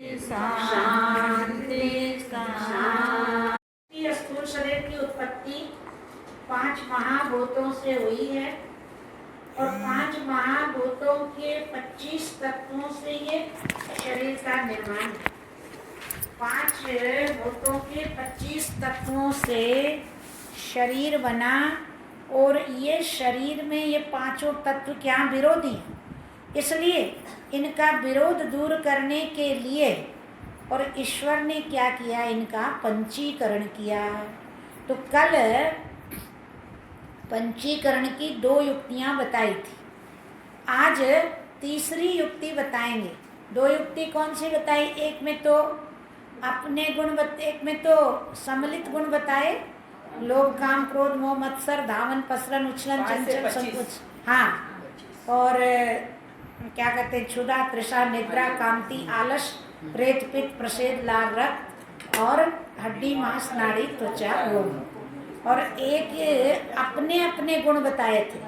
शांति शांति। स्थूल शरीर की उत्पत्ति 5 महाभूतों से हुई है और 5 महाभूतों के 25 तत्वों से ये शरीर का निर्माण है। 5 भूतों के 25 तत्वों से शरीर बना और ये शरीर में ये पांचों तत्व क्या विरोधी हैं, इसलिए इनका विरोध दूर करने के लिए और ईश्वर ने क्या किया, इनका पंचीकरण किया। तो कल पंचीकरण की 2 युक्तियां बताई थी, आज तीसरी युक्ति बताएंगे। 2 युक्ति कौन सी बताई? एक में तो अपने गुण एक में तो सम्मिलित गुण बताए, लोभ काम क्रोध मोह मत्सर धावन पसरन उछलन चंचल संकोच, हाँ, और क्या कहते हैं, क्षुधा तृषा निद्रा कांति आलस रेत पित्त प्रसेद लाल रक्त और हड्डी मांस नाड़ी त्वचा रोग। और एक अपने अपने गुण बताए थे,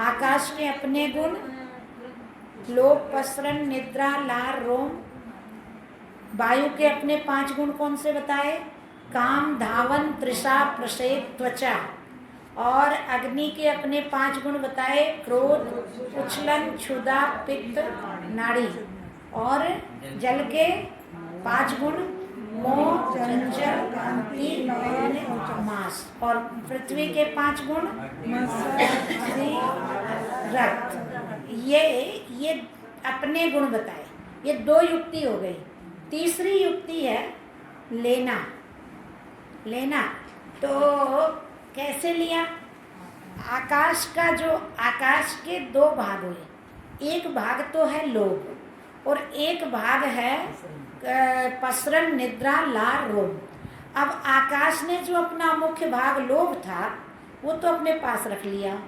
आकाश के अपने गुण लोभ पसरन निद्रा लार रोम। वायु के अपने 5 गुण कौन से बताए? काम धावन तृषा प्रसेद त्वचा। और अग्नि के अपने 5 गुण बताए, क्रोध उछलन क्षुधा पित्त नाड़ी। और जल के 5 गुण मोह चंचल कांति मास। और पृथ्वी के 5 गुण रक्त। ये अपने गुण बताए। ये 2 युक्ति हो गई। तीसरी युक्ति है लेना। तो कैसे लिया? आकाश के 2 भाग हुए, एक भाग तो है लोभ और एक भाग है पसरन निद्रा लार रोम। अब आकाश ने जो अपना मुख्य भाग लोभ था वो तो अपने पास रख लिया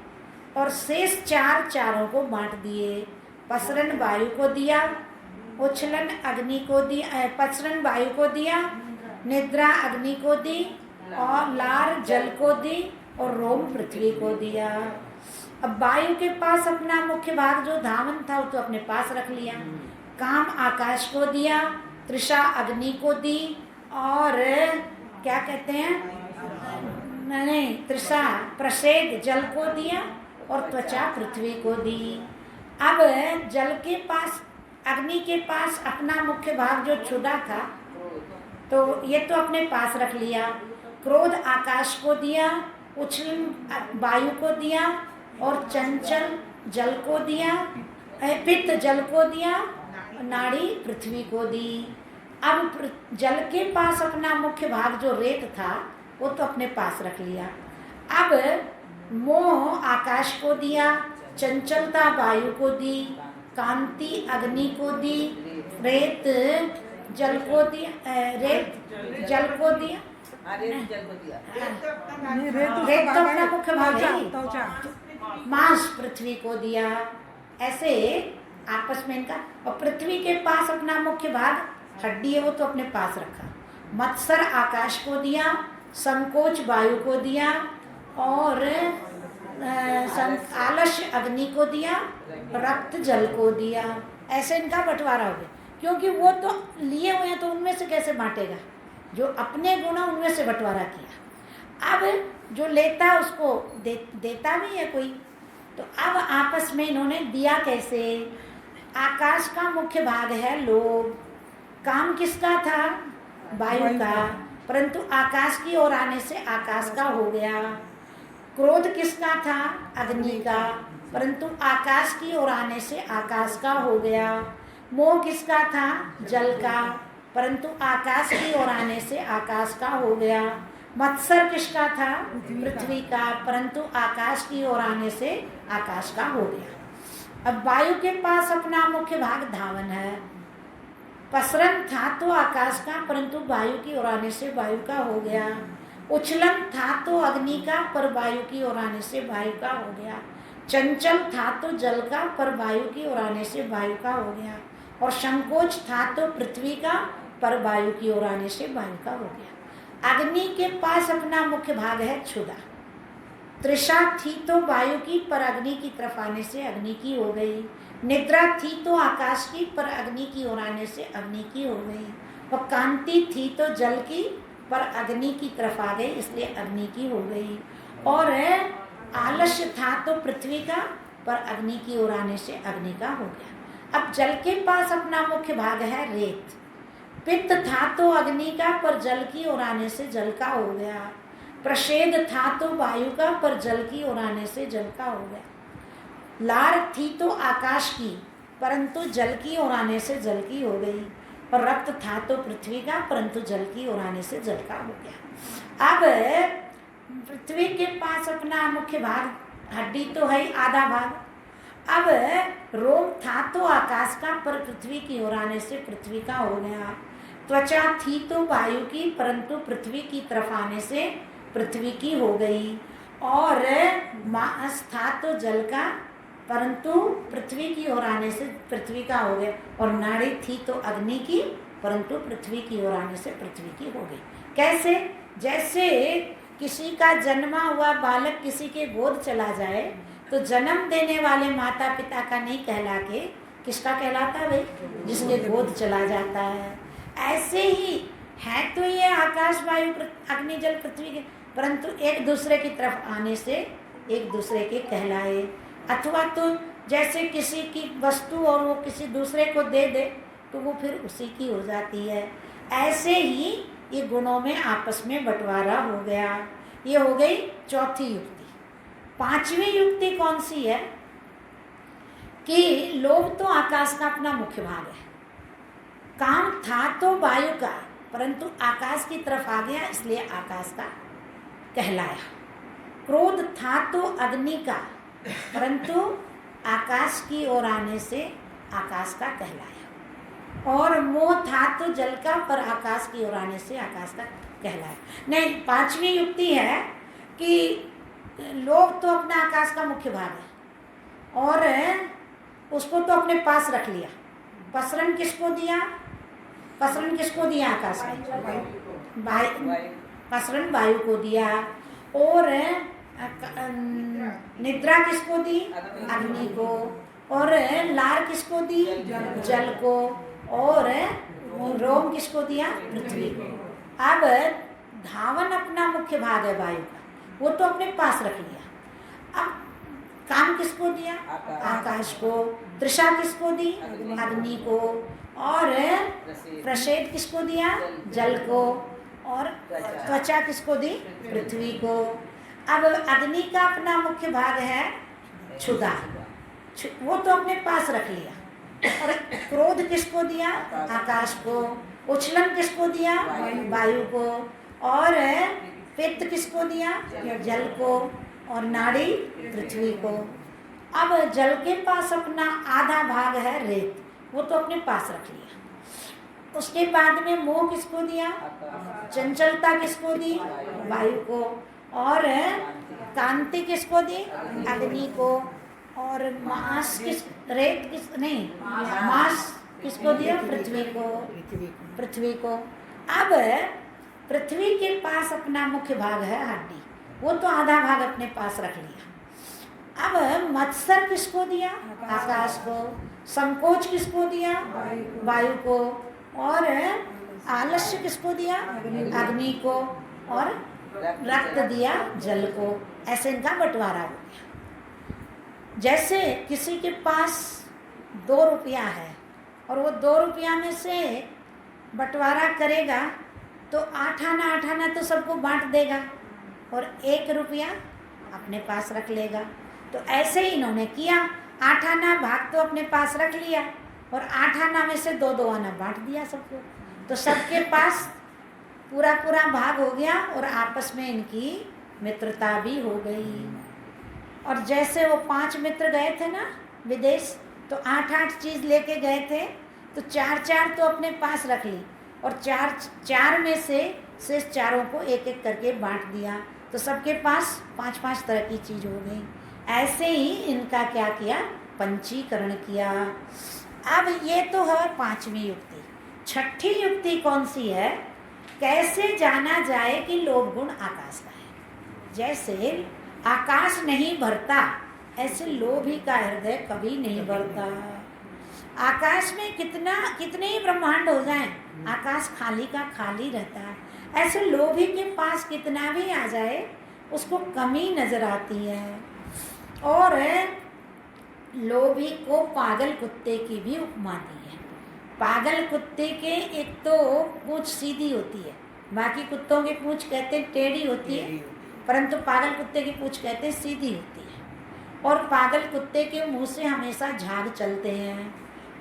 और शेष 4 चारों को बांट दिए। पसरन वायु को दिया, उछलन अग्नि को दिया, पसरन वायु को दिया, निद्रा अग्नि को दी और लार जल को दी और रोम पृथ्वी को दिया। अब वायु के पास अपना मुख्य भाग जो धावन था वो तो अपने पास रख लिया। काम आकाश को दिया, तृषा अग्नि को दी और क्या कहते हैं, नहीं, तृषा प्रसेद जल को दिया और त्वचा पृथ्वी को दी। अब जल के पास, अग्नि के पास अपना मुख्य भाग जो क्षुधा था तो ये तो अपने पास रख लिया। क्रोध आकाश को दिया, उछलन वायु को दिया और चंचल जल को दिया, पित्त जल को दिया, नाड़ी पृथ्वी को दी। अब जल के पास अपना मुख्य भाग जो रेत था वो तो अपने पास रख लिया। अब मोह आकाश को दिया, चंचलता वायु को दी, कांति अग्नि को दी, रेत जल को दिया, रेत जल को दिया, रेत तो अपना मुख्य भाग है, मांस पृथ्वी को दिया। ऐसे आपस में इनका, और पृथ्वी के पास अपना मुख्य भाग हड्डी है वो तो अपने पास रखा। मत्सर आकाश को दिया, संकोच वायु को दिया और आलस्य अग्नि को दिया, रक्त जल को दिया। ऐसे इनका बंटवारा हो गया, क्योंकि वो तो लिए हुए हैं तो उनमें से कैसे बांटेगा? जो अपने गुण उनमें से बंटवारा किया। अब जो लेता उसको देता भी है कोई, तो अब आपस में इन्होंने दिया कैसे? आकाश का मुख्य भाग है लोभ, काम किसका था? वायु का, परंतु आकाश की ओर आने से आकाश का हो गया। क्रोध किसका था? अग्नि का, परंतु आकाश की ओर आने से आकाश का हो गया। मोह किसका था? जल का, परंतु आकाश की ओर आने से आकाश का हो गया। मत्सर किसका था? पृथ्वी का, परंतु आकाश की ओर आने से आकाश का हो गया। अब वायु के पास अपना मुख्य भाग धावन है। पसरन था तो आकाश का, परंतु वायु की ओर आने से वायु का हो गया। उछलन था तो अग्नि का, पर वायु की ओर आने से वायु का हो गया। चंचल था तो जल का, पर वायु की ओर आने से वायु का हो गया। और संकोच था तो पृथ्वी का, पर वायु की ओर आने से वायु का हो गया। अग्नि के पास अपना मुख्य भाग है क्षुधा। तृषा थी तो वायु की, पर अग्नि की तरफ आने से अग्नि की हो गई। निद्रा थी तो आकाश की, पर अग्नि की ओर आने से अग्नि की हो गई। और कांति थी तो जल की, पर अग्नि की तरफ आ गई इसलिए अग्नि की हो गई। और आलस्य था तो पृथ्वी का, पर अग्नि की ओर आने से अग्नि का हो गया। अब जल के पास अपना मुख्य भाग है रेत। पित्त था तो अग्नि का, पर जल की ओर आने से जल का हो गया। प्रषेद था तो वायु का, पर जल की ओर आने से जल का हो गया। लार थी तो आकाश की, परंतु जल की ओर आने से जल की हो गई। और रक्त था तो पृथ्वी का, परंतु जल की ओर आने से जल का हो गया। अब पृथ्वी के पास अपना मुख्य भाग, हड्डी तो है आधा भाग। अब रोम था तो आकाश का, पर पृथ्वी की ओर आने से पृथ्वी का हो गया। त्वचा थी तो वायु की, परंतु पृथ्वी की तरफ आने से पृथ्वी की हो गई। और मांस था तो जल का, परंतु पृथ्वी की ओर आने से पृथ्वी का हो गया। और नाड़ी थी तो अग्नि की, परंतु पृथ्वी की ओर आने से पृथ्वी की हो गई। कैसे? जैसे किसी का जन्मा हुआ बालक किसी के गोद चला जाए तो जन्म देने वाले माता पिता का नहीं कहला के किसका कहलाता है भाई? जिसके गोद चला जाता है। ऐसे ही है तो ये आकाश वायु अग्नि जल पृथ्वी के, परंतु एक दूसरे की तरफ आने से एक दूसरे के कहलाए। अथवा तो जैसे किसी की वस्तु और वो किसी दूसरे को दे दे तो वो फिर उसी की हो जाती है। ऐसे ही ये गुणों में आपस में बंटवारा हो गया। ये हो गई चौथी युक्ति। पांचवी युक्ति कौन सी है? कि लोभ तो आकाश का अपना मुख्य भाग है। काम था तो वायु का, परंतु आकाश की तरफ आ गया इसलिए आकाश का कहलाया। क्रोध था तो अग्नि का, परंतु आकाश की ओर आने से आकाश का कहलाया। और मोह था तो जल का, पर आकाश की ओर आने से आकाश का कहलाया। नहीं, पांचवी युक्ति है कि लोभ तो अपना आकाश का मुख्य भाग है और उसको तो अपने पास रख लिया। पसरन किसको दिया? पसरन किसको दिया? आकाश में पसरन वायु को दिया। और निद्रा किसको दी? अग्नि को। और लार किसको दी? जल को। और रोम किसको दिया? पृथ्वी को। अब धावन अपना मुख्य भाग है वायु का, वो तो अपने पास रख लिया। अब काम किसको दिया? आकाश को। तृषा किसको दी? अग्नि को। और प्रषेद किसको दिया? जल को। और त्वचा किसको दी? पृथ्वी को। अब अग्नि का अपना मुख्य भाग है क्षुधा, वो तो अपने पास रख लिया। और क्रोध किसको दिया? आकाश को। उछलन किसको दिया? वायु को। और पित्त किसको दिया? जल को। और नाड़ी पृथ्वी को। अब जल के पास अपना आधा भाग है रेत, वो तो अपने पास रख लिया। उसके बाद में मोह किसको दिया? चंचलता किसको दी? वायु को। और कांति किसको दी? अग्नि को। और मांस रेत किस नहीं मांस किसको दिया? पृथ्वी को। पृथ्वी को। अब पृथ्वी के पास अपना मुख्य भाग है हड्डी, वो तो आधा भाग अपने पास रख लिया। अब मत्सर किसको दिया? आकाश को। संकोच किसको दिया? वायु को। और आलस्य किसको दिया? अग्नि को। और रक्त दिया जल को। ऐसे इनका बंटवारा हो गया। जैसे किसी के पास 2 रुपया है और वो 2 रुपया में से बंटवारा करेगा तो 8 आना तो सबको बांट देगा और 1 रुपया अपने पास रख लेगा। तो ऐसे ही इन्होंने किया, 8 आना भाग तो अपने पास रख लिया और 8 आना में से 2 आना बांट दिया सबको। तो सबके पास पूरा भाग हो गया और आपस में इनकी मित्रता भी हो गई। और जैसे वो 5 मित्र गए थे ना विदेश, तो 8 चीज़ लेके गए थे, तो 4 तो अपने पास रख ली और 4 में से शेष 4 को एक करके बांट दिया। तो सबके पास 5 तरह की चीज़ हो गई। ऐसे ही इनका क्या किया? पंचीकरण किया। अब ये तो है 5वीं युक्ति। 6ठी युक्ति कौन सी है? कैसे जाना जाए कि लोभ गुण आकाश का है। जैसे आकाश नहीं भरता ऐसे लोभी का हृदय कभी नहीं बढ़ता। आकाश में कितने ही ब्रह्मांड हो जाएं, आकाश खाली का खाली रहता है। ऐसे लोभी के पास कितना भी आ जाए उसको कमी नजर आती है। और लोभी को पागल कुत्ते की भी उपमा दी है। पागल कुत्ते के एक तो पूंछ सीधी होती है, बाकी कुत्तों की पूंछ कहते हैं टेढ़ी होती है, परंतु पागल कुत्ते की पूंछ कहते हैं सीधी होती है। और पागल कुत्ते के मुंह से हमेशा झाग चलते हैं।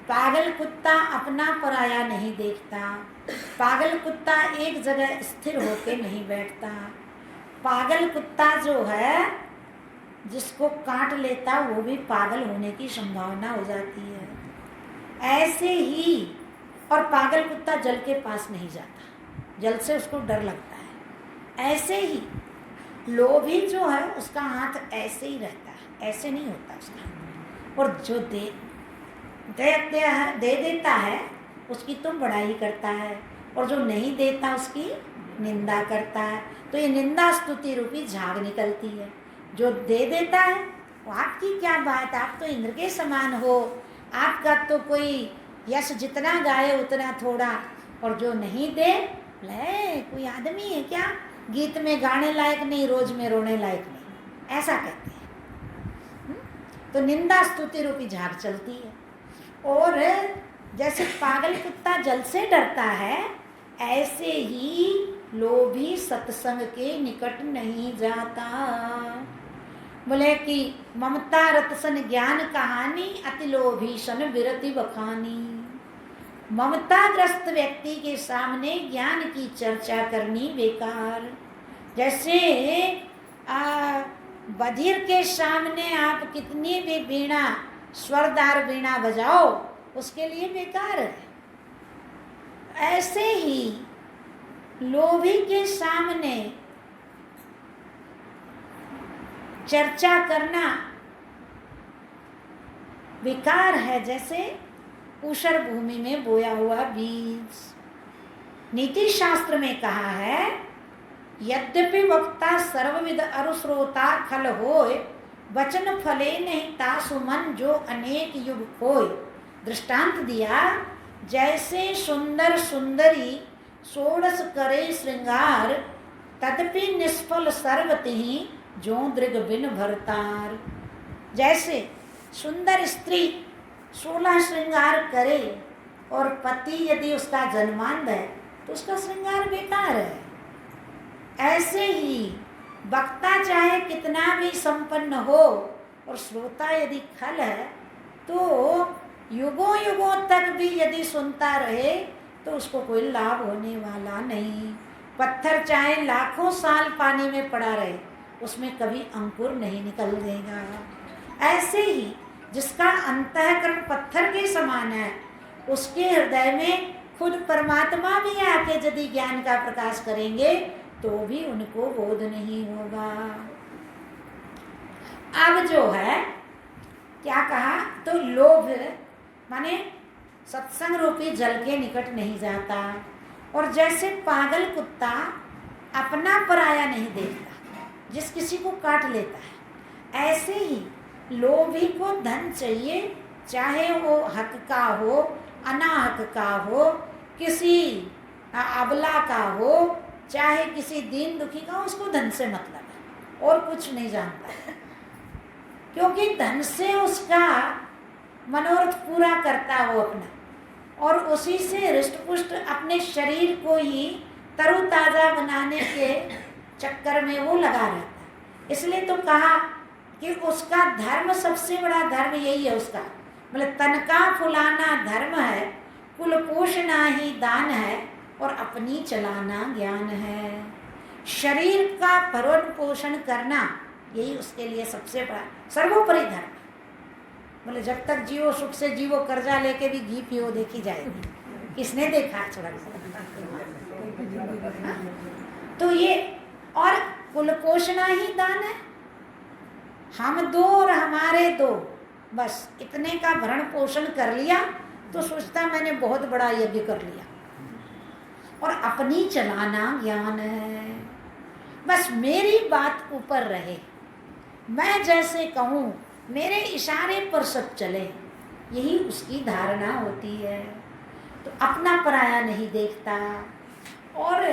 पागल कुत्ता अपना पराया नहीं देखता। पागल कुत्ता एक जगह स्थिर होकर नहीं बैठता। पागल कुत्ता जो है जिसको काट लेता वो भी पागल होने की संभावना हो जाती है। ऐसे ही, और पागल कुत्ता जल के पास नहीं जाता, जल से उसको डर लगता है। ऐसे ही लोभी जो है उसका हाथ ऐसे ही रहता है, ऐसे नहीं होता उसका। और जो दे देता है उसकी तो बड़ाई करता है, और जो नहीं देता उसकी निंदा करता है। तो ये निंदा स्तुति रूपी झाग निकलती है। जो दे देता है वो आपकी क्या बात, आप तो इंद्र के समान हो, आपका तो कोई यश जितना गाए उतना थोड़ा। और जो नहीं दे, ले कोई आदमी है क्या, गीत में गाने लायक नहीं, रोज में रोने लायक नहीं, ऐसा कहते हैं। तो निंदा स्तुति रूपी झाग चलती है। और जैसे पागल कुत्ता जल से डरता है, ऐसे ही लोभी सत्संग के निकट नहीं जाता। बोले कि ममता रतसन ज्ञान कहानी, अति लोभी सन विरति बखानी। ममताग्रस्त व्यक्ति के सामने ज्ञान की चर्चा करनी बेकार। जैसे बधिर के सामने आप कितनी भी वीणा, स्वरदार वीणा बजाओ, उसके लिए बेकार है। ऐसे ही लोभी के सामने चर्चा करना बेकार है। जैसे ऊषर भूमि में बोया हुआ बीज। नीति शास्त्र में कहा है, यद्यपि वक्ता सर्वविद अरुश्रोता खल होय, वचन फले नहीं तासु मन जो अनेक युग खोय। दृष्टांत दिया, जैसे सुंदर सुंदरी षोडश करे श्रृंगार, तदपि निष्फल सर्वतिहि जो दृग बिन भरतार। जैसे सुंदर स्त्री 16 श्रृंगार करे और पति यदि उसका जन्मांध है तो उसका श्रृंगार बेकार है। ऐसे ही वक्ता चाहे कितना भी संपन्न हो और श्रोता यदि खल है तो युगों युगों तक भी यदि सुनता रहे तो उसको कोई लाभ होने वाला नहीं। पत्थर चाहे लाखों साल पानी में पड़ा रहे, उसमें कभी अंकुर नहीं निकल देगा। ऐसे ही जिसका अंतःकरण पत्थर के समान है, उसके हृदय में खुद परमात्मा भी आके यदि ज्ञान का प्रकाश करेंगे तो भी उनको बोध नहीं होगा। अब जो है क्या कहा, तो लोभ माने सत्संग रूपी जल के निकट नहीं जाता। और जैसे पागल कुत्ता अपना पराया नहीं देखता, जिस किसी को काट लेता है, ऐसे ही लोभी को धन चाहिए, चाहे वो हक का हो, अनाहक का हो, किसी अबला का हो, चाहे किसी दीन दुखी का हो, उसको धन से मतलब है और कुछ नहीं जानता। क्योंकि धन से उसका मनोरथ पूरा करता वो अपना, और उसी से हृष्ट पुष्ट अपने शरीर को ही तरोताजा बनाने के चक्कर में वो लगा रहता है। इसलिए तो कहा कि उसका धर्म सबसे बड़ा धर्म यही है उसका, मतलब तन का फुलाना धर्म है, कुल पोषणा ही दान है, और अपनी चलाना ज्ञान है। शरीर का भरण पोषण करना यही उसके लिए सबसे बड़ा सर्वोपरि धर्म है। बोले जब तक जियो सुख से जीवो, कर्जा लेके भी घी पियो देखी जाएगी, किसने देखा है थोड़ा। तो ये और कुल पोषणा ही दान है। हम दो और हमारे दो, बस इतने का भरण पोषण कर लिया तो सोचता मैंने बहुत बड़ा यज्ञ कर लिया। और अपनी चलाना ज्ञान है। बस मेरी बात ऊपर रहे, मैं जैसे कहूँ मेरे इशारे पर सब चले, यही उसकी धारणा होती है। तो अपना पराया नहीं देखता। और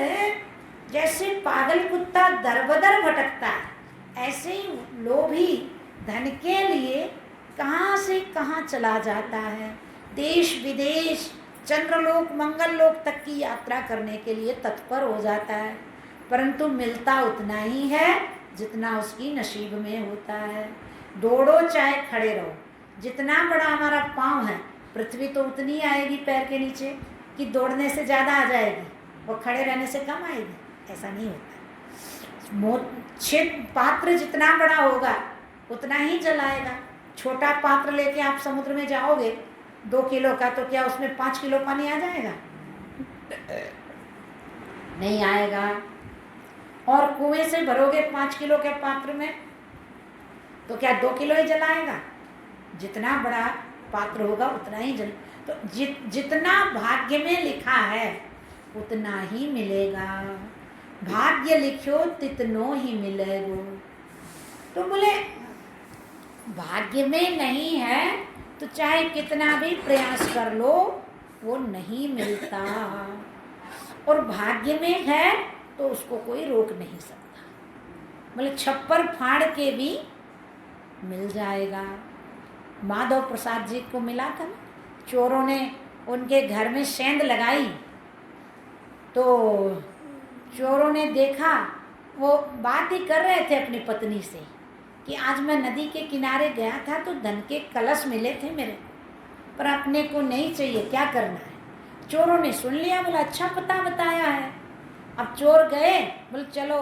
जैसे पागल कुत्ता दर बदर भटकता है, ऐसे ही लोभी धन के लिए कहाँ से कहाँ चला जाता है। देश विदेश, चंद्रलोक मंगललोक तक की यात्रा करने के लिए तत्पर हो जाता है, परंतु मिलता उतना ही है जितना उसकी नसीब में होता है। दौड़ो चाहे खड़े रहो, जितना बड़ा हमारा पाँव है, पृथ्वी तो उतनी आएगी पैर के नीचे कि दौड़ने से ज़्यादा आ जाएगी और खड़े रहने से कम आएगी। ऐसा नहीं होता। पात्र जितना बड़ा होगा उतना ही जल आएगा। छोटा पात्र लेके आप समुद्र में जाओगे 2 किलो का, तो क्या उसमें 5 किलो पानी आ जाएगा? नहीं आएगा। और कुएं से भरोगे 5 किलो के पात्र में, तो क्या 2 किलो ही जल आएगा? जितना बड़ा पात्र होगा उतना ही जल। तो जितना भाग्य में लिखा है उतना ही मिलेगा। भाग्य लिखो तितनो ही मिलेगो। तो बोले भाग्य में नहीं है तो चाहे कितना भी प्रयास कर लो वो नहीं मिलता, और भाग्य में है तो उसको कोई रोक नहीं सकता। बोले छप्पर फाड़ के भी मिल जाएगा। माधव प्रसाद जी को मिला था ना, चोरों ने उनके घर में सेंध लगाई, तो चोरों ने देखा, वो बात ही कर रहे थे अपनी पत्नी से कि आज मैं नदी के किनारे गया था तो धन के कलश मिले थे मेरे को, पर अपने को नहीं चाहिए, क्या करना है? चोरों ने सुन लिया, बोला अच्छा पता बताया है। अब चोर गए, बोले चलो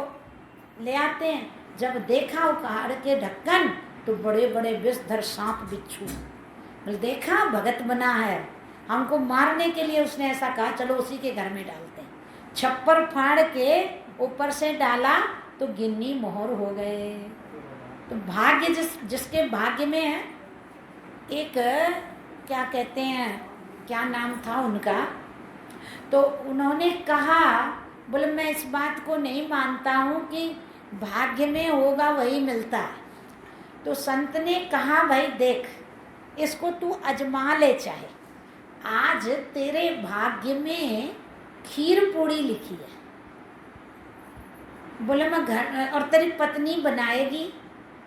ले आते हैं। जब देखा वो पहाड़ के ढक्कन तो बड़े बड़े विषधर सांप बिच्छू। बोले देखा भगत बना है, हमको मारने के लिए उसने ऐसा कहा, चलो उसी के घर में डालते हैं। छप्पर फाड़ के ऊपर से डाला तो गिन्नी मोहर हो गए। तो भाग्य जिसके भाग्य में है, एक क्या कहते हैं, क्या नाम था उनका, तो उन्होंने कहा, बोले मैं इस बात को नहीं मानता हूँ कि भाग्य में होगा वही मिलता है। तो संत ने कहा भाई देख, इसको तू अजमा ले, चाहे आज तेरे भाग्य में खीर पूड़ी लिखी है, बोले मैं घर, और तेरी पत्नी बनाएगी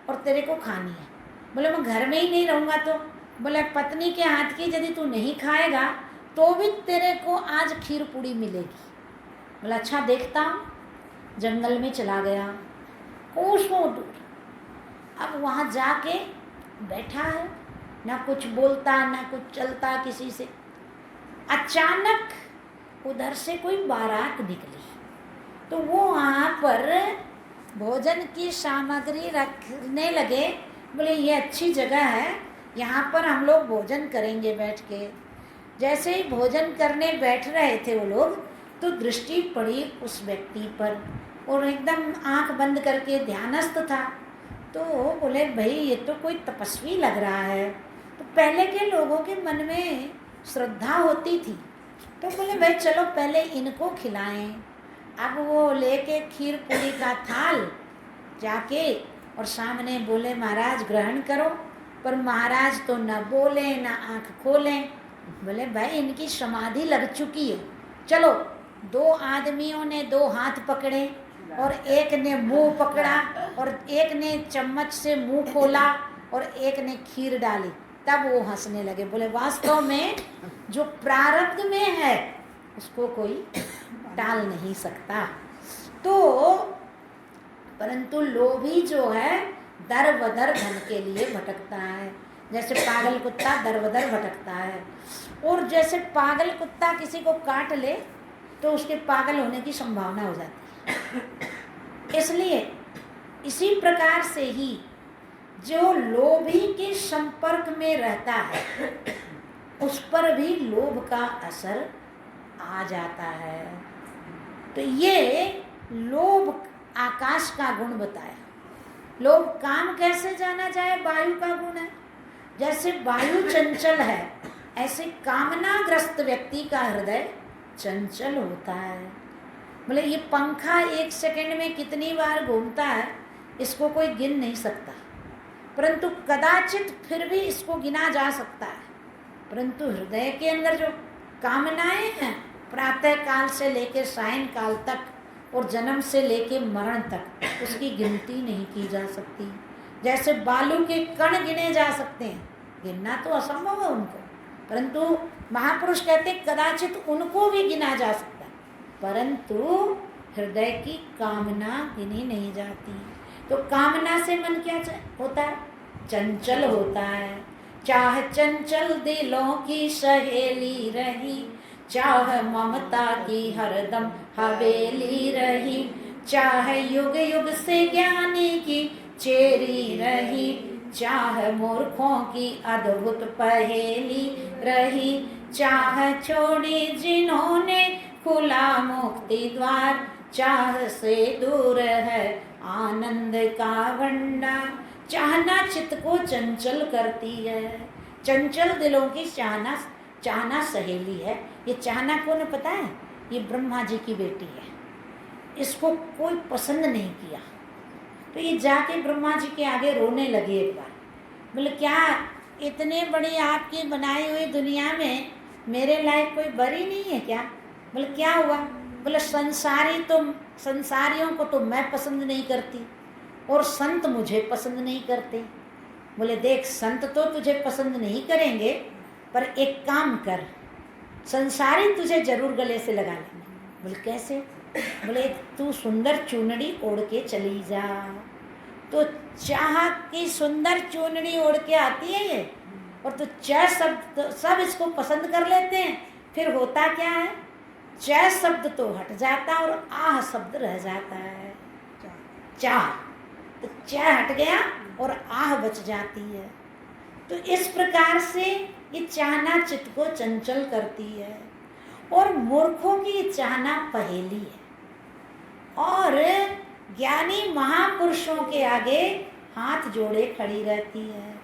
और तेरे को खानी है। बोले मैं घर में ही नहीं रहूँगा, तो बोले पत्नी के हाथ की यदि तू नहीं खाएगा तो भी तेरे को आज खीर पूड़ी मिलेगी। बोला अच्छा देखता हूँ। जंगल में चला गया कोसों दूर। अब वहाँ जाके बैठा है, ना कुछ बोलता ना कुछ चलता किसी से। अचानक उधर से कोई बारात निकली, तो वो वहाँ पर भोजन की सामग्री रखने लगे। बोले ये अच्छी जगह है, यहाँ पर हम लोग भोजन करेंगे बैठ के। जैसे ही भोजन करने बैठ रहे थे वो लोग, तो दृष्टि पड़ी उस व्यक्ति पर, और एकदम आंख बंद करके ध्यानस्थ था। तो बोले भाई ये तो कोई तपस्वी लग रहा है। तो पहले के लोगों के मन में श्रद्धा होती थी, तो बोले भाई चलो पहले इनको खिलाएं। अब वो लेके खीर पूरी का थाल जाके और सामने बोले महाराज ग्रहण करो, पर महाराज तो न बोले न आंख खोलें। बोले भाई इनकी समाधि लग चुकी है, चलो। 2 आदमियों ने 2 हाथ पकड़े और एक ने मुंह पकड़ा और एक ने चम्मच से मुंह खोला और एक ने खीर डाली, तब वो हंसने लगे। बोले वास्तव में जो प्रारब्ध में है उसको कोई टाल नहीं सकता। तो परंतु लोभी जो है दर बदर धन के लिए भटकता है, जैसे पागल कुत्ता दर बदर भटकता है। और जैसे पागल कुत्ता किसी को काट ले तो उसके पागल होने की संभावना हो जाती है। इसलिए इसी प्रकार से ही जो लोभी के संपर्क में रहता है उस पर भी लोभ का असर आ जाता है। तो ये लोभ आकाश का गुण बताया। लोभ काम कैसे जाना जाए, वायु का गुण है। जैसे वायु चंचल है, ऐसे कामनाग्रस्त व्यक्ति का हृदय चंचल होता है। बोले ये पंखा 1 सेकंड में कितनी बार घूमता है, इसको कोई गिन नहीं सकता। परंतु कदाचित फिर भी इसको गिना जा सकता है। परंतु हृदय के अंदर जो कामनाएं हैं, प्रातः काल से लेकर सायं काल तक और जन्म से लेकर मरण तक, उसकी गिनती नहीं की जा सकती। जैसे बालू के कण गिने जा सकते हैं, गिनना तो असंभव है उनको, परंतु महापुरुष कहते कदाचित उनको भी गिना जा सकता है, परंतु हृदय की कामना गिनी नहीं जाती। तो कामना से मन क्या होता है? चंचल होता है। चाह चंचल दिलों की सहेली रही, चाह ममता की हरदम हवेली रही, चाह युग युग से ज्ञानी की चेरी रही, चाह मूर्खों की अद्भुत पहेली रही, चाह छोड़ी जिन्होंने खुला मुक्ति द्वार, चाह से दूर है आनंद का भंडार। चाहना चित्त को चंचल करती है। चंचल दिलों की चाहना सहेली है। ये चाहना कौन है पता है? ये ब्रह्मा जी की बेटी है। इसको कोई पसंद नहीं किया तो ये जाके ब्रह्मा जी के आगे रोने लगी एक बार। बोले क्या इतने बड़ी आपकी बनाई हुई दुनिया में मेरे लायक कोई बरी नहीं है क्या? बोले क्या हुआ? बोले संसारियों को तो मैं पसंद नहीं करती और संत मुझे पसंद नहीं करते। बोले देख, संत तो तुझे पसंद नहीं करेंगे, पर एक काम कर, संसारी तुझे जरूर गले से लगा लेंगे। बोले कैसे? बोले तू सुंदर चुनरी ओढ़ के चली जा। तो चाह की सुंदर चुनरी ओढ़ के आती है ये, और तो च शब्द सब इसको पसंद कर लेते हैं। फिर होता क्या है? च शब्द तो हट जाता और आह शब्द रह जाता है। चाह तो च हट गया और आह बच जाती है। तो इस प्रकार से ये चाहना चित्त को चंचल करती है और मूर्खों की चाहना पहेली है, और ज्ञानी महापुरुषों के आगे हाथ जोड़े खड़ी रहती है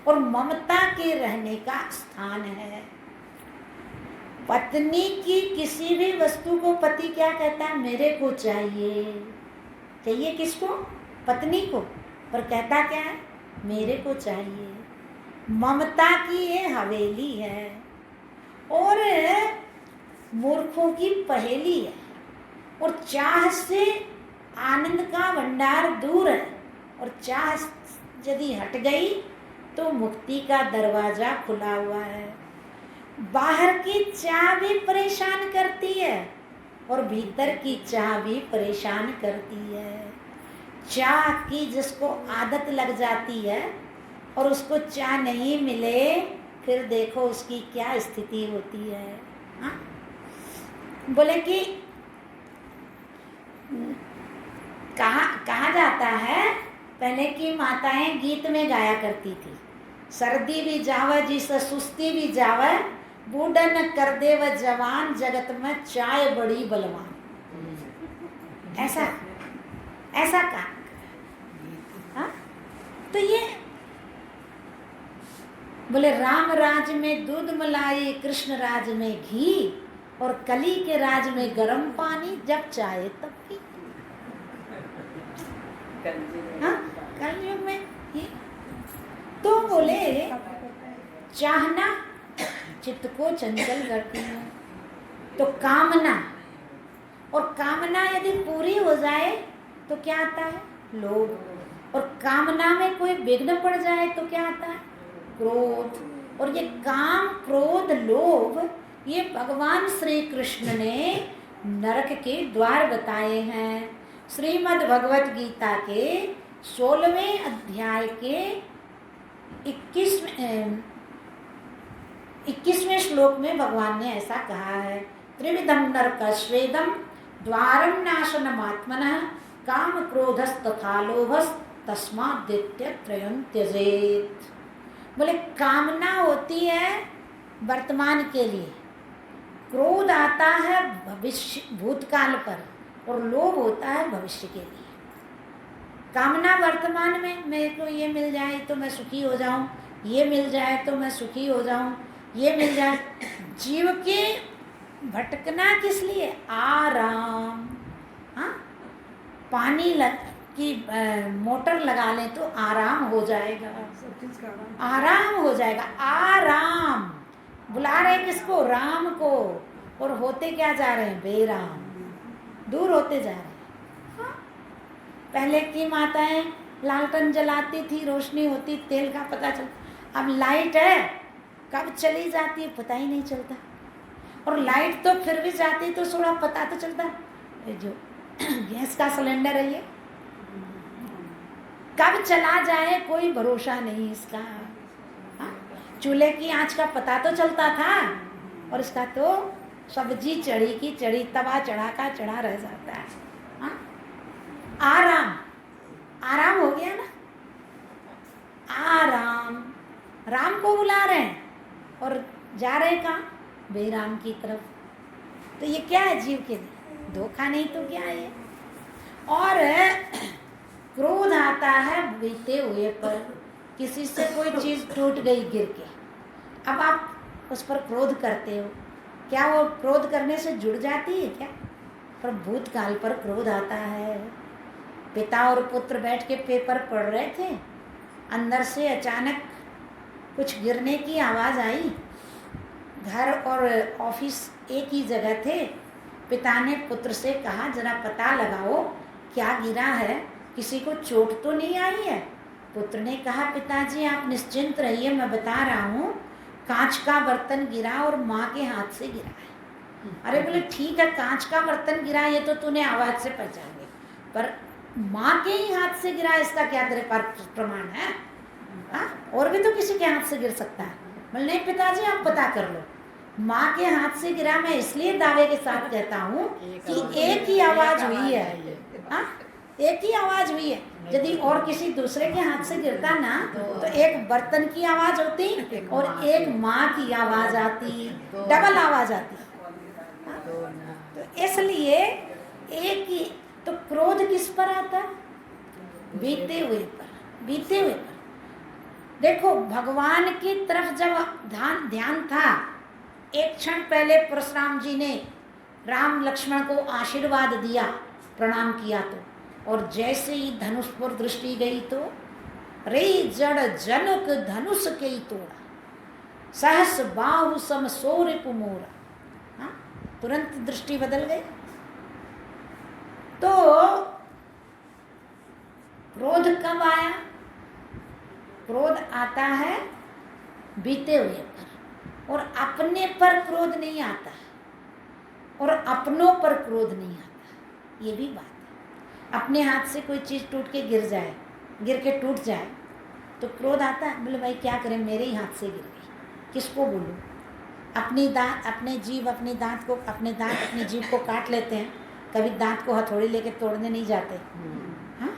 और ममता के रहने का स्थान है। पत्नी की किसी भी वस्तु को पति क्या कहता है? मेरे को चाहिए। चाहिए किसको? पत्नी को। पर कहता क्या है? मेरे को चाहिए। ममता की ये हवेली है और मूर्खों की पहेली है। और चाह से आनंद का भंडार दूर है, और चाह यदि हट गई तो मुक्ति का दरवाजा खुला हुआ है। बाहर की चाह भी परेशान करती है और भीतर की चाह भी परेशान करती है। चाह की जिसको आदत लग जाती है और उसको चाह नहीं मिले, फिर देखो उसकी क्या स्थिति होती है। हाँ? बोले कि कहा जाता है, पहले की माताएं गीत में गाया करती थी, सर्दी भी जावे जिसे सुस्ती भी जावे, बूढ़न कर दे व जवान, जगत में चाय बड़ी बलवान। ऐसा कहा। हाँ? तो ये बोले राम राज में दूध मलाई, कृष्ण राज में घी, और कली के राज में गर्म पानी, जब चाहे तब पी। हाँ? कलयुग में ये तो बोले चाहना चित्त को चंचल करती है। तो कामना, और कामना यदि पूरी हो जाए तो क्या आता है? लोभ। और कामना में कोई विघ्न पड़ जाए तो क्या आता है? क्रोध। और ये काम, क्रोध, लोभ, ये भगवान श्री कृष्ण ने नरक के द्वार बताए हैं। श्रीमद् भगवत गीता के 16वें अध्याय के 21वें श्लोक में भगवान ने ऐसा कहा है, त्रिविधम नरकस्वेदम द्वारम नाशनमात्मनः काम क्रोधस्तथा लोभस् तस्माद्दित्य त्रयं त्यजेत्। बोले कामना होती है वर्तमान के लिए, क्रोध आता है भविष्य भूतकाल पर, और लोभ होता है भविष्य के लिए। कामना वर्तमान में, मेरे को ये मिल जाए तो मैं सुखी हो जाऊं, ये मिल जाए तो मैं सुखी हो जाऊं, ये मिल जाए। जीव के भटकना किस लिए? आराम। हाँ? कि मोटर लगा लें तो आराम हो जाएगा, सब चीज का आराम हो जाएगा। आराम बुला रहे हैं किसको? राम को, और होते क्या जा रहे हैं? बेराम, दूर होते जा रहे हैं। हाँ? पहले की माताएं लालटेन जलाती थी, रोशनी होती, तेल का पता चलता। अब लाइट है, कब चली जाती है पता ही नहीं चलता। और लाइट तो फिर भी जाती तो थोड़ा पता तो चलता। ये जो गैस का सिलेंडर है, ये कब चला जाए कोई भरोसा नहीं इसका। हाँ? चूल्हे की आंच का पता तो चलता था, और इसका तो सब्जी चढ़ी की चढ़ी, तवा चढ़ा का चढ़ा रह जाता है। हाँ? आराम, आराम हो गया ना। आराम, राम को बुला रहे हैं और जा रहे कहाँ? बेराम की तरफ। तो ये क्या है जीव के लिए? धोखा नहीं तो क्या है? और क्रोध आता है बीते हुए पर। किसी से कोई चीज टूट गई गिर के, अब आप उस पर क्रोध करते हो, क्या वो क्रोध करने से जुड़ जाती है क्या? पर भूतकाल पर क्रोध आता है। पिता और पुत्र बैठ के पेपर पढ़ रहे थे, अंदर से अचानक कुछ गिरने की आवाज़ आई। घर और ऑफिस एक ही जगह थे। पिता ने पुत्र से कहा, जरा पता लगाओ क्या गिरा है, किसी को चोट तो नहीं आई है? पुत्र ने कहा, पिताजी आप निश्चिंत रहिए, मैं बता रहा हूँ, कांच का बर्तन गिरा और माँ के हाथ से गिरा है। अरे बोले ठीक है, कांच का बर्तन गिरा ये तो तूने आवाज़ से पहचान लिया, पर माँ के ही हाथ से गिरा इसका क्या तेरे पास प्रमाण है? हाँ? और भी तो किसी के हाथ से गिर सकता है। बोले नहीं पिताजी आप पता कर लो, माँ के हाथ से गिरा। मैं इसलिए दावे के साथ कहता हूँ कि एक ही आवाज़ हुई है। हाँ? एक ही आवाज़ हुई है। यदि और किसी दूसरे के हाथ से गिरता ना तो एक बर्तन की आवाज़ होती और एक माँ की आवाज़ आती, डबल आवाज़ आती। तो इसलिए एक ही तो क्रोध किस पर आता? बीते हुए पर, बीते हुए पर। देखो भगवान की तरफ जब ध्यान था, एक क्षण पहले परशुराम जी ने राम लक्ष्मण को आशीर्वाद दिया, प्रणाम किया, तो और जैसे ही धनुष पर दृष्टि गई तो रे जड़ जनक धनुष के ही तोड़ा, सहस बाहु सम सोरे पुमोरा। हाँ? तुरंत दृष्टि बदल गई। तो क्रोध कब आया? क्रोध आता है बीते हुए पर, और अपने पर क्रोध नहीं आता, और अपनों पर क्रोध नहीं आता। ये भी बात है। अपने हाथ से कोई चीज़ टूट के गिर जाए, गिर के टूट जाए तो क्रोध आता है। बोले भाई क्या करें, मेरे ही हाथ से गिर गई, किसको बोलूं? अपने दांत, अपने जीभ, अपने दांत अपनी जीभ को काट लेते हैं। कभी दांत को हथौड़ी लेके तोड़ने नहीं जाते, हाँ?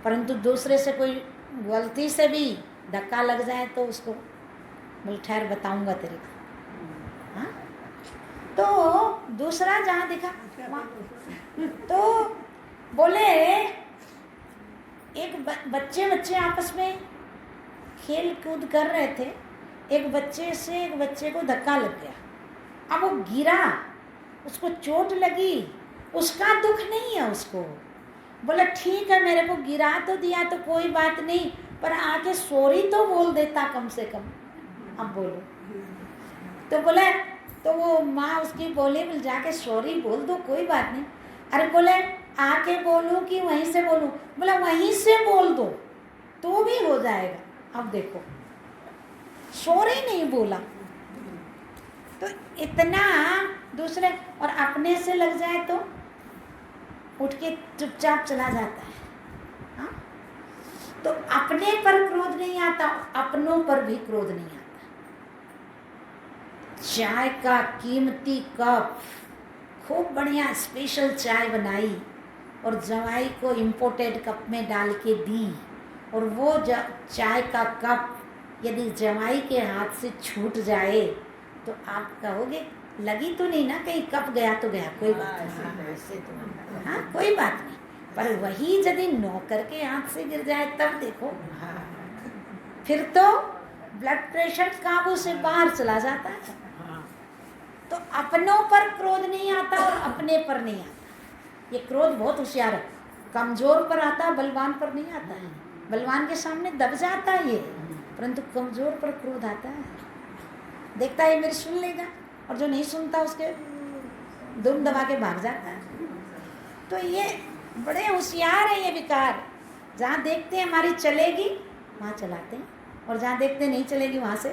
परंतु दूसरे से कोई गलती से भी धक्का लग जाए तो उसको बोले ठहर बताऊंगा तेरे को। हाँ? तो दूसरा जहाँ दिखा तो बोले एक बच्चे आपस में खेल कूद कर रहे थे, एक बच्चे को धक्का लग गया। अब वो गिरा, उसको चोट लगी, उसका दुख नहीं है उसको। बोला ठीक है मेरे को गिरा तो दिया तो कोई बात नहीं, पर आके सॉरी तो बोल देता कम से कम। अब बोलो तो बोले, तो वो माँ उसकी बोली, बोल जाके सॉरी बोल दो कोई बात नहीं। अरे बोले आके बोलूं कि वहीं से बोलूं? बोला वहीं से बोल दो तो भी हो जाएगा। अब देखो सॉरी नहीं बोला तो इतना दूसरे, और अपने से लग जाए तो उठ के चुपचाप चला जाता है। हाँ? तो अपने पर क्रोध नहीं आता, अपनों पर भी क्रोध नहीं आता। चाय का कीमती कप, खूब बढ़िया स्पेशल चाय बनाई और जवाई को इम्पोर्टेड कप में डाल के दी, और वो चाय का कप यदि जवाई के हाथ से छूट जाए तो आप कहोगे लगी तो नहीं ना, कहीं कप गया तो गया, कोई बात नहीं। हाँ कोई बात नहीं। पर वही यदि नौकर के हाथ से गिर जाए तब देखो, फिर तो ब्लड प्रेशर काबू से बाहर चला जाता है। तो अपनों पर क्रोध नहीं आता और अपने पर नहीं आता। ये क्रोध बहुत होशियार है। कमजोर पर आता, बलवान पर नहीं आता है। बलवान के सामने दब जाता है ये, परंतु कमजोर पर क्रोध आता है। देखता है मेरी सुन लेगा, और जो नहीं सुनता उसके दुम दबा के भाग जाता है। तो ये बड़े होशियार है ये विकार। जहाँ देखते हैं हमारी चलेगी वहाँ चलाते हैं, और जहाँ देखते नहीं चलेगी वहाँ से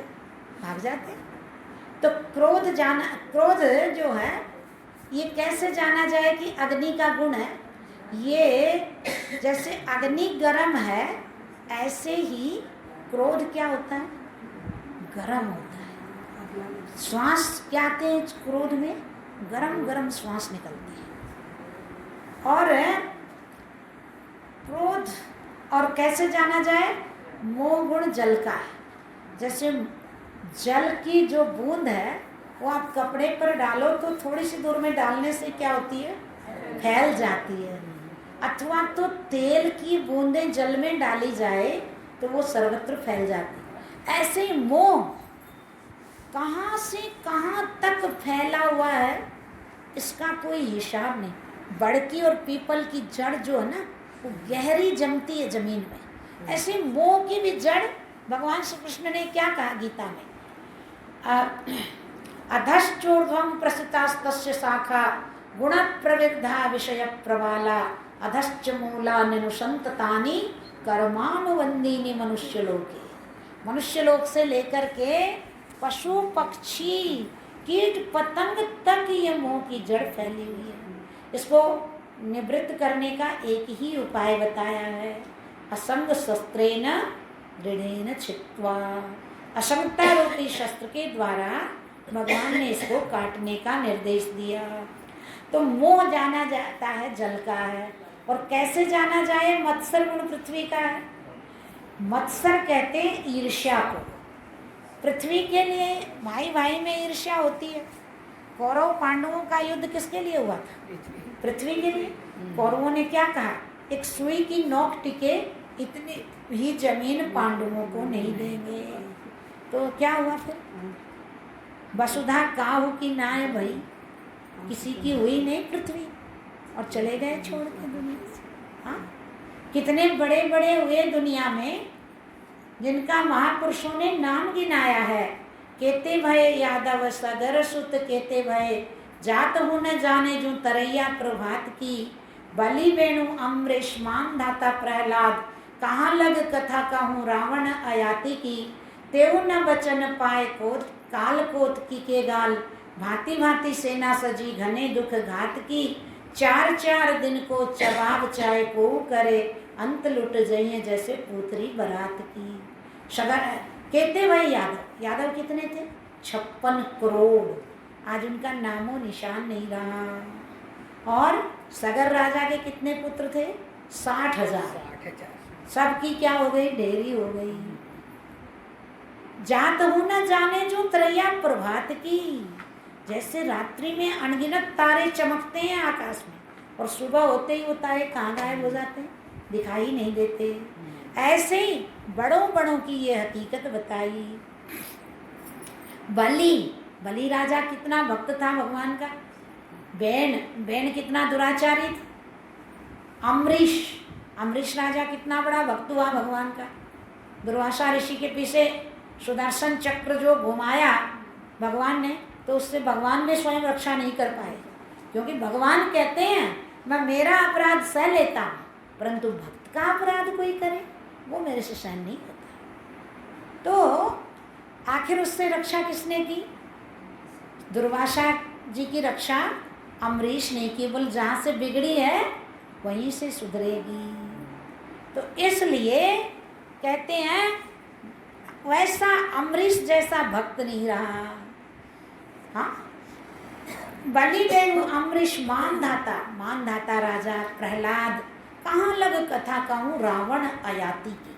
भाग जाते हैं। तो क्रोध जो है ये कैसे जाना जाए कि अग्नि का गुण है। ये जैसे अग्नि गर्म है, ऐसे ही क्रोध क्या होता है, गर्म होता है। श्वास क्या आते हैं क्रोध में, गरम गरम श्वास निकलती है। और क्रोध और कैसे जाना जाए, मोह गुण जल का है। जैसे जल की जो बूंद है वो आप कपड़े पर डालो तो थोड़ी सी दूर में डालने से क्या होती है, फैल जाती है। अथवा तो तेल की बूंदें जल में डाली जाए तो वो सर्वत्र फैल जाती है। ऐसे ही मोह कहाँ से कहाँ तक फैला हुआ है, इसका कोई हिसाब नहीं। बड़की और पीपल की जड़ जो है ना, वो गहरी जमती है जमीन में। ऐसे मोह की भी जड़ भगवान श्री कृष्ण ने क्या कहा गीता में, अधश्चोर्ध्वं प्रसृतास्तस्य शाखा गुण प्रविद्धा विषय प्रवाला अधश्च मूला निनुसंततानि कर्मानुबंधीनि मनुष्यलोके। मनुष्यलोक से लेकर के पशु पक्षी कीट पतंग तक ये मोह की जड़ फैली हुई है। इसको निवृत्त करने का एक ही उपाय बताया है, असंग शस्त्रेण दृढ़ेन छित्त्वा। असंगता रूपी शस्त्र के द्वारा भगवान ने इसको काटने का निर्देश दिया। तो मोह जाना जाता है जल का है, और कैसे जाना जाए, मत्सर गुण पृथ्वी का है। मत्सर कहते हैं ईर्ष्या को। पृथ्वी के लिए भाई भाई में ईर्ष्या होती है। कौरव पांडवों का युद्ध किसके लिए हुआ था, पृथ्वी के लिए। कौरवों ने क्या कहा, एक सुई की नोक टिके इतनी ही जमीन पांडवों को नहीं देंगे। तो क्या हुआ फिर, वसुधा काहू की नाय भई, किसी की हुई नहीं पृथ्वी, और चले गए छोड़ के दुनिया से। हाँ, कितने बड़े बड़े हुए दुनिया में जिनका महापुरुषों ने नाम गिनाया है। केते भय यादव सगर सुत, केते भय जात हूँ न जाने जो तरैया प्रभात की। बलि वेणु अम्बरीश मान धाता प्रहलाद, कहाँ लग कथा कहूँ रावण अयाति की। तेऊ न बचन पाए कोत काल कोत की के गाल, भांति भांति सेना सजी घने दुख घात की। चार चार दिन को चबाब चाहे को करे, अंत लुट जाइए जैसे पूतरी बारात की। सगर कहते भाई यादव, यादव कितने थे, 56 करोड़। आज उनका नामो निशान नहीं रहा। और सगर राजा के कितने पुत्र थे, 60,000। सबकी क्या हो गई, ढेरी हो गई। जात हूँ न जाने जो त्रैया प्रभात की। जैसे रात्रि में अनगिनत तारे चमकते हैं आकाश में, और सुबह होते ही वो तारे कहाँ गायब हो जाते हैं, दिखाई नहीं देते। ऐसे ही बड़ों बड़ों की ये हकीकत बताई। बलि राजा कितना भक्त था भगवान का। बैन कितना दुराचारी था। अम्बरीश राजा कितना बड़ा भक्त हुआ भगवान का। दुर्वासा ऋषि के पीछे सुदर्शन चक्र जो घुमाया भगवान ने, तो उससे भगवान भी स्वयं रक्षा नहीं कर पाए, क्योंकि भगवान कहते हैं मैं मेरा अपराध सह लेता हूँ, परंतु भक्त का अपराध कोई करे वो मेरे से सहन नहीं होता। तो आखिर उससे रक्षा किसने की, दुर्वासा जी की रक्षा अम्बरीश ने की। बोल जहाँ से बिगड़ी है वहीं से सुधरेगी। तो इसलिए कहते हैं वैसा अम्बरीश जैसा भक्त नहीं रहा। हाँ, बलि वेणु अम्बरीश मानधाता राजा प्रहलाद, कहाँ लग कथा कहूँ रावण अयाति की।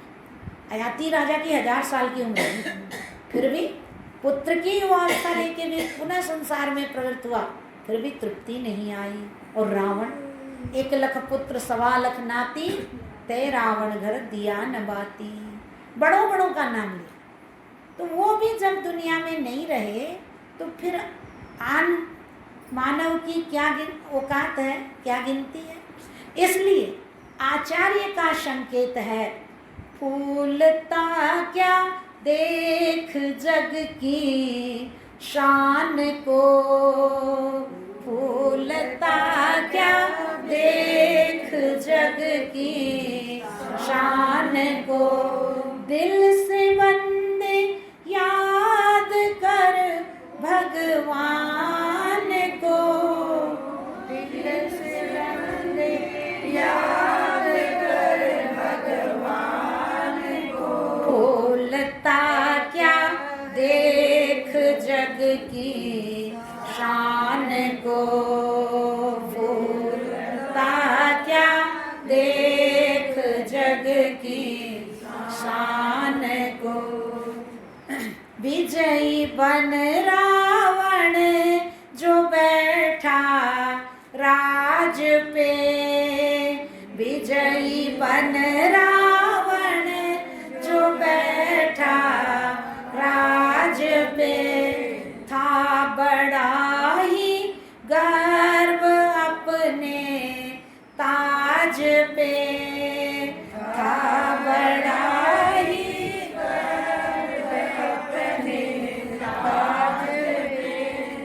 अयाति राजा की 1000 साल की उम्र थी, फिर भी पुत्र की अवस्था लेके भी पुनः संसार में प्रवृत्त हुआ, फिर भी तृप्ति नहीं आई। और रावण 1 लाख पुत्र 1.25 लाख नाती, ते रावण घर दिया न बाती। बड़ों बड़ों का नाम लिया। तो वो भी जब दुनिया में नहीं रहे तो फिर आन मानव की क्या औकात है, क्या गिनती है। इसलिए आचार्य का संकेत है। फूलता क्या देख जग की शान को, फूलता क्या देख जग की शान को, दिल से बंदे याद कर भगवान को, दिल से बंदे याद कर भगवान को, फूलता क्या देख जग की शान को, फूलता क्या देख जग की शान को। विजयी बन रावण जो बैठा राज पे, विजयी बन रावण जो बैठा राज पे, था बड़ा ही गर्व अपने ताज पे, था बड़ा ही गर्व अपने ताज पे।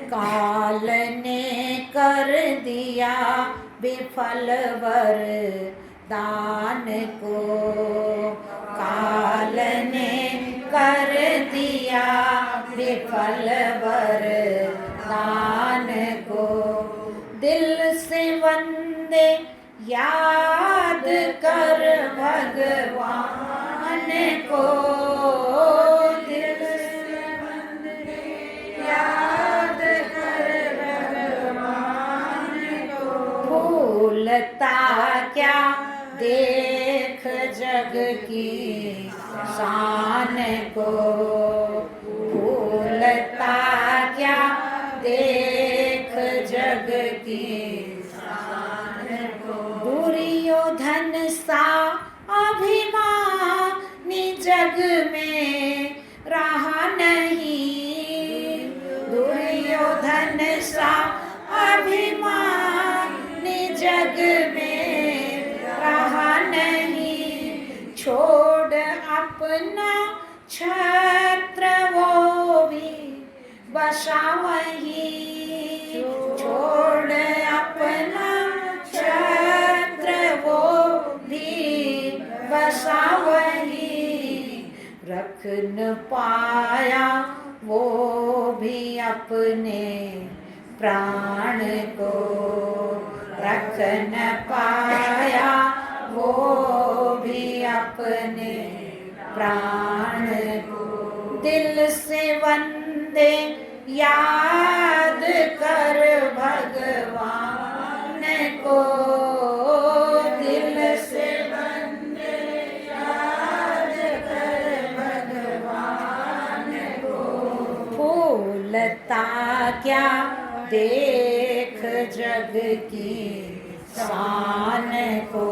काल ने कर दिया विफल वरदान को, काल ने कर दिया विफल वरदान को, दिल से वंदे याद कर भगवान को, दिल से वंदे याद कर भगवान को, फूलता क्या देख जग की शान को, फूलता क्या देख जग की शान को। दुर्योधन सा अभिमानी जग में रहा नहीं, दुर्योधन सा अभिमानी जग में रहा नहीं, छोड़ अपना छत्र वो भी बसा वहीं, छोड़ अपना छत्र वो भी बसा वहीं, रख न पाया वो भी अपने प्राण को, रख न पाया वो भी अपने प्राण को, दिल से वंदे याद कर भगवान को, दिल से वंदे याद कर भगवान को, फूलता क्या देख जग की शान को,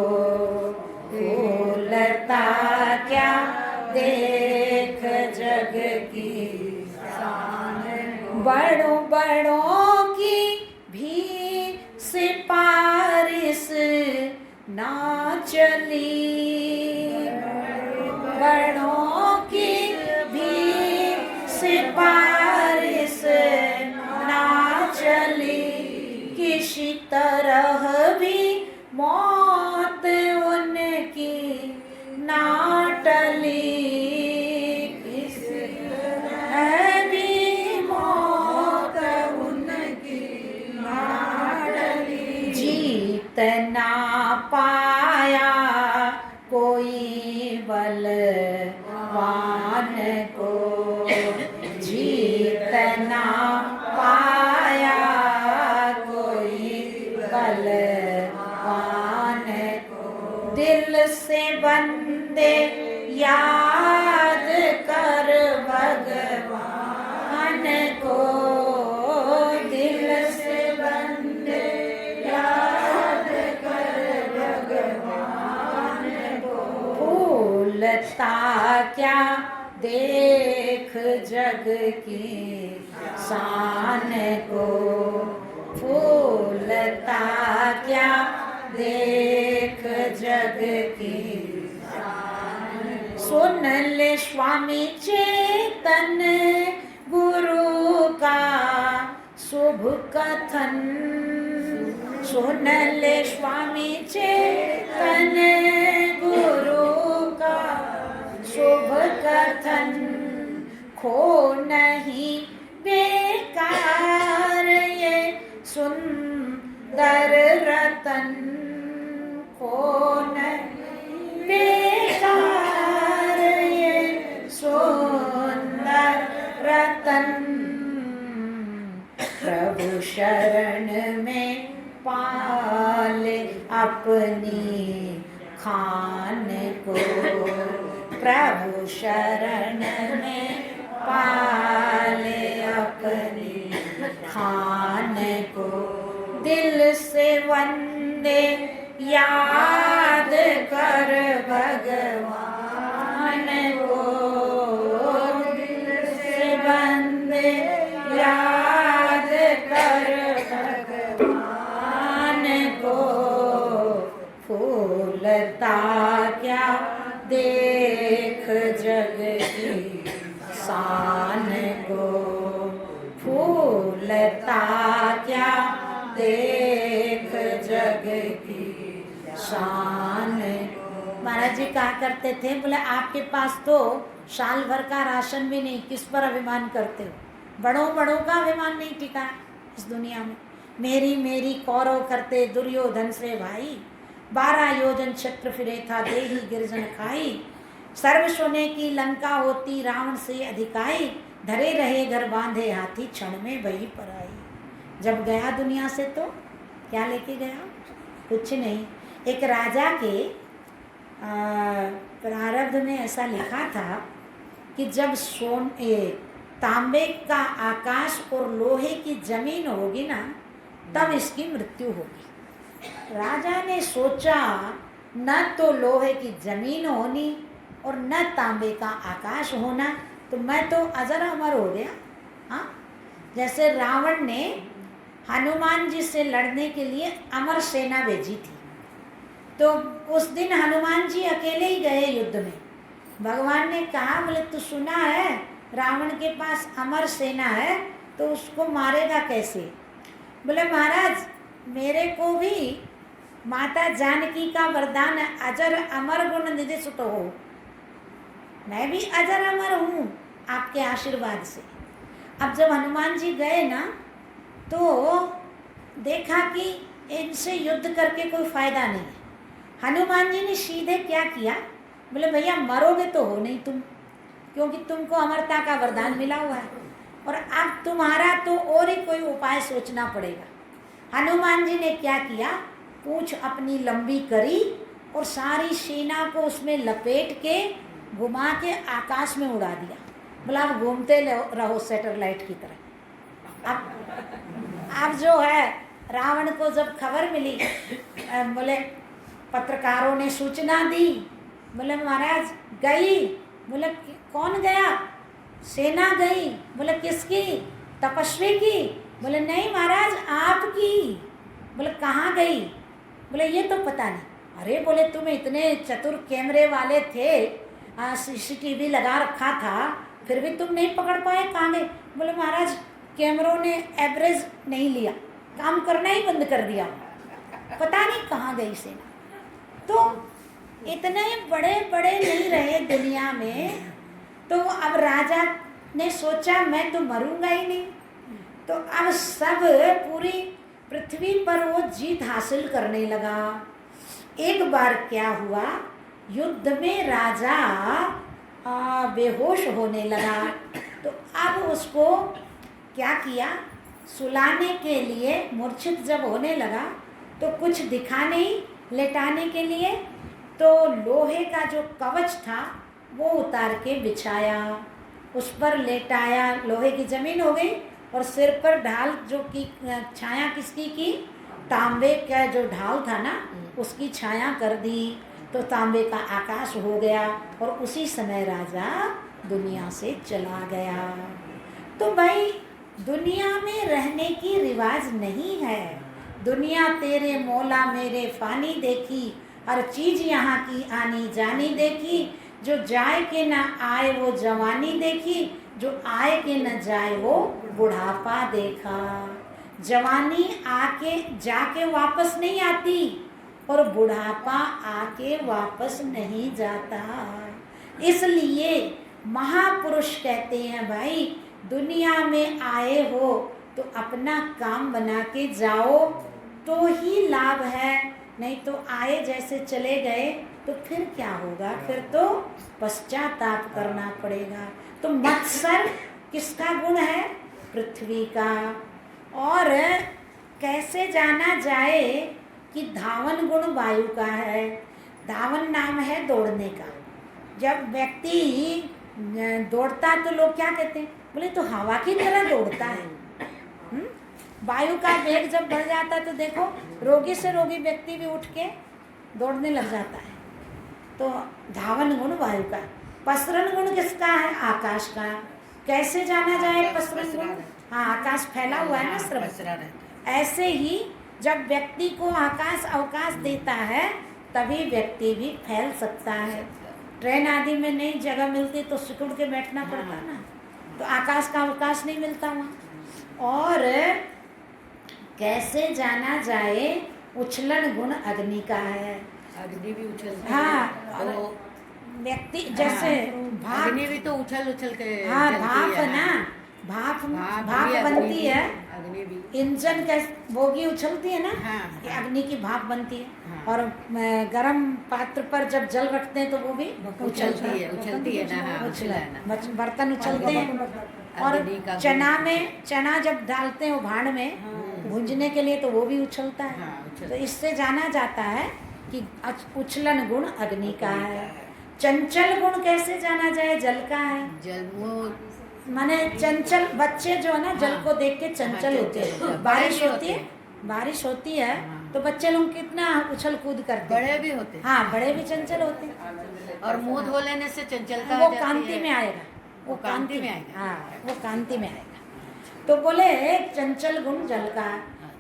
फूलता क्या देख जग की शान को। बड़ों बड़ों की भी सिफारिश ना चली, बड़ों की भी सिफारिश ना चली, किसी तरह भी मौत उनकी ना टली, किसी तरह भी मौत उनकी ना टली, जीत ना पाया कोई बलवान को, जीत ना पाया कोई बलवान को, दिल से बंदे याद कर भगवान को, दिल से बंदे याद कर भगवान को, फूलता क्या देख जग की शान को, फूलता क्या देख जग जग की सुन ले स्वामी चेतन गुरु का शुभ कथन। सुन ले स्वामी चेतन गुरु का शुभ कथन। खो नहीं बेकार ये सुंदर रतन। खो नहीं बेकार ये सुंदर रतन। प्रभु शरण में पाले अपनी खान को। प्रभु शरण में पाले अपनी खान को। दिल से वंदे याद कर भगवान को। दिल से वंदे याद कर भगवान को। फूलता क्या देख जग की शान को। फूलता क्या देख जग की शान। महाराज जी कहा करते थे, बोले आपके पास तो साल भर का राशन भी नहीं, किस पर अभिमान करते हो? बड़ों बड़ों का अभिमान नहीं टिका इस दुनिया में। मेरी मेरी कौरव करते दुर्योधन से भाई। 12 योजन क्षेत्र फिरे था देही गिरजन खाई। सर्व सोने की लंका होती रावण से अधिकाई। धरे रहे घर बांधे हाथी क्षण में वही पर आई। जब गया दुनिया से तो क्या लेके गया? कुछ नहीं। एक राजा के प्रारब्ध में ऐसा लिखा था कि जब तांबे का आकाश और लोहे की जमीन होगी ना, तब इसकी मृत्यु होगी। राजा ने सोचा न तो लोहे की जमीन होनी और न तांबे का आकाश होना, तो मैं तो अजर अमर हो गया। हाँ, जैसे रावण ने हनुमान जी से लड़ने के लिए अमर सेना भेजी थी, तो उस दिन हनुमान जी अकेले ही गए युद्ध में। भगवान ने कहा, बोले तू सुना है रावण के पास अमर सेना है, तो उसको मारेगा कैसे? बोले महाराज मेरे को भी माता जानकी का वरदान है, अजर अमर गुण निधि सुत हो। मैं भी अजर अमर हूँ आपके आशीर्वाद से। अब जब हनुमान जी गए ना, तो देखा कि इनसे युद्ध करके कोई फायदा नहीं है। हनुमान जी ने सीधे क्या किया, बोले भैया मरोगे तो हो नहीं तुम, क्योंकि तुमको अमरता का वरदान मिला हुआ है, और अब तुम्हारा तो और ही कोई उपाय सोचना पड़ेगा। हनुमान जी ने क्या किया, पूंछ अपनी लंबी करी और सारी सेना को उसमें लपेट के घुमा के आकाश में उड़ा दिया। बोला अब घूमते रहो सैटेलाइट की तरह। अब जो है रावण को जब खबर मिली, बोले पत्रकारों ने सूचना दी, बोले महाराज गई। बोले कौन गया? सेना गई। बोले किसकी? तपस्वी की। बोले नहीं महाराज आपकी। बोले कहाँ गई? बोले ये तो पता नहीं। अरे बोले तुम इतने चतुर कैमरे वाले थे, CCTV लगा रखा था, फिर भी तुम नहीं पकड़ पाए, कहाँ गए? बोले महाराज कैमरों ने एवरेज नहीं लिया, काम करना ही बंद कर दिया, पता नहीं कहाँ गई सेना। तो इतने बड़े बड़े नहीं रहे दुनिया में। तो अब राजा ने सोचा मैं तो मरूंगा ही नहीं, तो अब सब पूरी पृथ्वी पर वो जीत हासिल करने लगा। एक बार क्या हुआ, युद्ध में राजा बेहोश होने लगा, तो अब उसको क्या किया, सुलाने के लिए मूर्छित जब होने लगा तो कुछ दिखा नहीं, लेटाने के लिए तो लोहे का जो कवच था वो उतार के बिछाया, उस पर लेटाया, लोहे की ज़मीन हो गई, और सिर पर ढाल जो की छाया किसकी की, तांबे का जो ढाल था ना उसकी छाया कर दी, तो तांबे का आकाश हो गया, और उसी समय राजा दुनिया से चला गया। तो भाई दुनिया में रहने की रिवाज नहीं है। दुनिया तेरे मौला मेरे फानी देखी, हर चीज यहाँ की आनी जानी देखी, जो जाए के न आए वो जवानी देखी, जो आए के न जाए वो बुढ़ापा देखा। जवानी आके जाके वापस नहीं आती और बुढ़ापा आके वापस नहीं जाता। इसलिए महापुरुष कहते हैं भाई दुनिया में आए हो तो अपना काम बना के जाओ तो ही लाभ है, नहीं तो आए जैसे चले गए तो फिर क्या होगा, फिर तो पश्चाताप करना पड़ेगा। तो मत्सर किसका गुण है? पृथ्वी का। और कैसे जाना जाए कि धावन गुण वायु का है। धावन नाम है दौड़ने का। जब व्यक्ति दौड़ता तो लोग क्या कहते हैं, बोले तो हवा की तरह दौड़ता है। वायु का वेग जब बढ़ जाता है तो देखो रोगी से रोगी व्यक्ति भी उठ के दौड़ने लग जाता है। तो धावन गुण वायु का। पसरन गुण किसका है? आकाश का। कैसे जाना जाए पसरन गुण? हाँ, आकाश फैला हुआ है ना सर्वत्र। ऐसे ही जब व्यक्ति को आकाश अवकाश देता है तभी व्यक्ति भी फैल सकता है। ट्रेन आदि में नई जगह मिलती तो सिकुड़ के बैठना पड़ता ना, तो आकाश का अवकाश नहीं मिलता वहाँ। और कैसे जाना जाए? उछलन गुण अग्नि का है। अग्नि भी उछलती हाँ, है। व्यक्ति जैसे भाप, अग्नि भी तो उछल उछल के हाँ जलती भाप है ना, भाप भी बनती है। अग्नि भी इंजन के बोगी उछलती है ना, हाँ, ये अग्नि की भाप बनती है। हाँ। और गरम पात्र पर जब जल रखते हैं तो वो भी उछलती है ना, हाँ, बर्तन उछलते हैं। और अग्नि का चना में, चना जब डालते हैं वो भांड में भूंजने के लिए तो वो भी उछलता है। हाँ, उछलता तो इससे जाना जाता है कि उछलन गुण अग्नि का है। चंचल गुण कैसे जाना जाए? जल का है। जल वो माने चंचल बच्चे जो है ना, जल हाँ, को देख के चंचल हाँ, होते हैं। चंचल, बारिश बड़े भी होती है, होते बारिश होती है हाँ। तो बच्चे लोग कितना उछल कूद करते हैं। बड़े भी होते हैं। हाँ, बड़े भी चंचल होते हैं। और मुंह धो लेने से चंचलता वो आ जाती कांति है। में आएगा, वो कांति में आएगा। हाँ, वो कांति में आएगा। तो बोले चंचल गुण जल का।